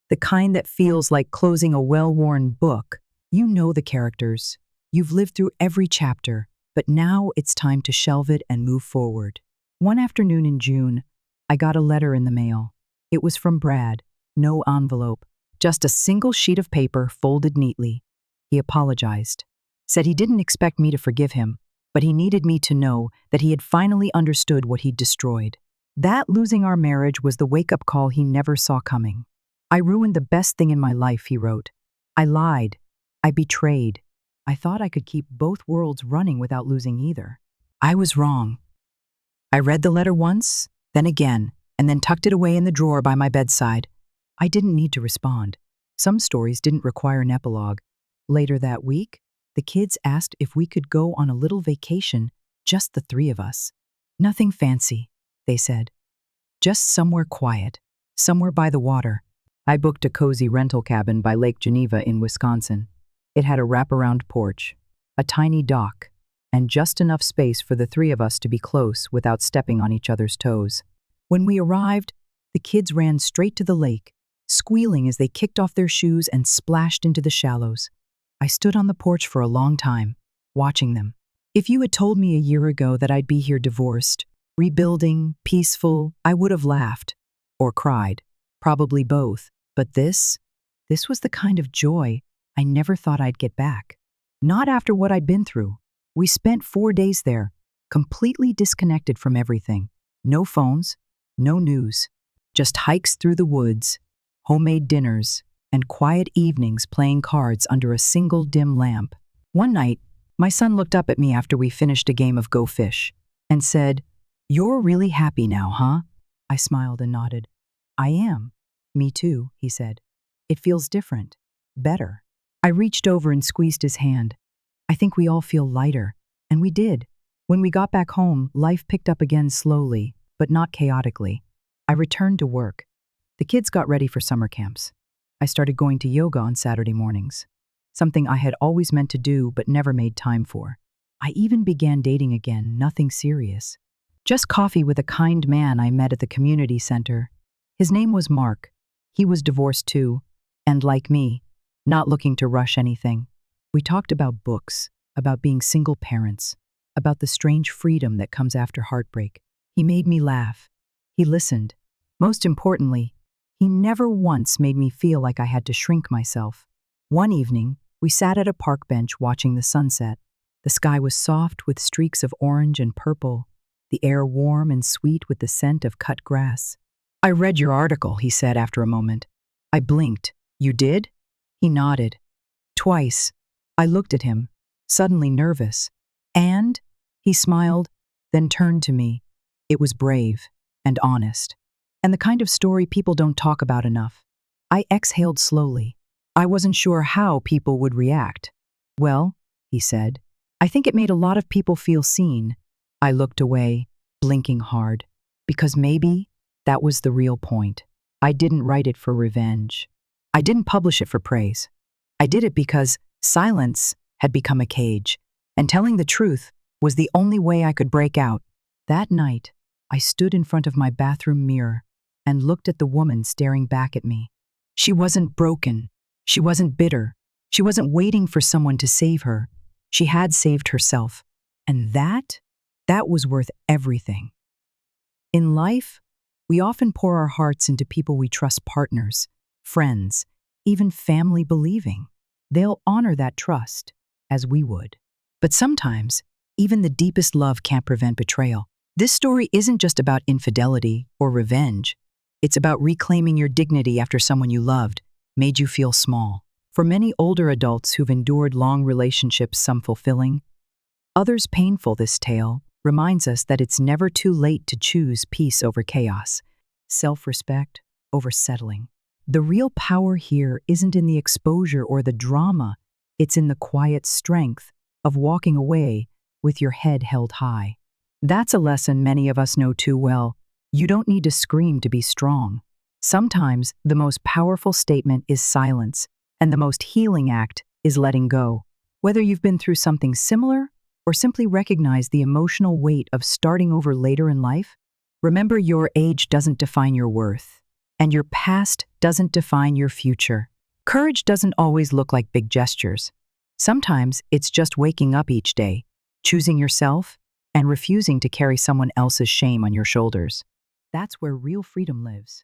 Speaker 1: the kind that feels like closing a well-worn book. You know the characters. You've lived through every chapter, but now it's time to shelve it and move forward. One afternoon in June, I got a letter in the mail. It was from Brad. No envelope. Just a single sheet of paper folded neatly. He apologized. Said he didn't expect me to forgive him, but he needed me to know that he had finally understood what he'd destroyed. That losing our marriage was the wake-up call he never saw coming. I ruined the best thing in my life, he wrote. I lied. I betrayed. I thought I could keep both worlds running without losing either. I was wrong. I read the letter once, then again, and then tucked it away in the drawer by my bedside. I didn't need to respond. Some stories didn't require an epilogue. Later that week, the kids asked if we could go on a little vacation, just the 3 of us. Nothing fancy, they said. Just somewhere quiet, somewhere by the water. I booked a cozy rental cabin by Lake Geneva in Wisconsin. It had a wraparound porch, a tiny dock, and just enough space for the 3 of us to be close without stepping on each other's toes. When we arrived, the kids ran straight to the lake, squealing as they kicked off their shoes and splashed into the shallows. I stood on the porch for a long time, watching them. If you had told me a year ago that I'd be here divorced, rebuilding, peaceful, I would have laughed. Or cried. Probably both. But this was the kind of joy I never thought I'd get back. Not after what I'd been through. We spent 4 days there, completely disconnected from everything. No phones, no news. Just hikes through the woods, homemade dinners, and quiet evenings playing cards under a single dim lamp. One night, my son looked up at me after we finished a game of Go Fish and said, "You're really happy now, huh?" I smiled and nodded. "I am." "Me too," he said. "It feels different. Better." I reached over and squeezed his hand. "I think we all feel lighter." And we did. When we got back home, life picked up again slowly, but not chaotically. I returned to work. The kids got ready for summer camps. I started going to yoga on Saturday mornings, something I had always meant to do but never made time for. I even began dating again, nothing serious. Just coffee with a kind man I met at the community center. His name was Mark. He was divorced too, and like me, not looking to rush anything. We talked about books, about being single parents, about the strange freedom that comes after heartbreak. He made me laugh. He listened. Most importantly, he never once made me feel like I had to shrink myself. One evening, we sat at a park bench watching the sunset. The sky was soft with streaks of orange and purple, the air warm and sweet with the scent of cut grass. "I read your article," he said after a moment. I blinked. "You did?" He nodded. "Twice." I looked at him, suddenly nervous. "And?" He smiled, then turned to me. It was brave and honest, and the kind of story people don't talk about enough. I exhaled slowly. I wasn't sure how people would react. "Well," he said, "I think it made a lot of people feel seen." I looked away, blinking hard, because maybe that was the real point. I didn't write it for revenge. I didn't publish it for praise. I did it because silence had become a cage, and telling the truth was the only way I could break out. That night, I stood in front of my bathroom mirror and looked at the woman staring back at me. She wasn't broken. She wasn't bitter. She wasn't waiting for someone to save her. She had saved herself. And that was worth everything. In life, we often pour our hearts into people we trust, partners, friends, even family, believing they'll honor that trust as we would. But sometimes, even the deepest love can't prevent betrayal. This story isn't just about infidelity or revenge. It's about reclaiming your dignity after someone you loved made you feel small. For many older adults who've endured long relationships, some fulfilling, others painful, this tale reminds us that it's never too late to choose peace over chaos, self-respect over settling. The real power here isn't in the exposure or the drama, it's in the quiet strength of walking away with your head held high. That's a lesson many of us know too well. You don't need to scream to be strong. Sometimes the most powerful statement is silence, and the most healing act is letting go. Whether you've been through something similar or simply recognize the emotional weight of starting over later in life, remember your age doesn't define your worth, and your past doesn't define your future. Courage doesn't always look like big gestures. Sometimes it's just waking up each day, choosing yourself, and refusing to carry someone else's shame on your shoulders. That's where real freedom lives.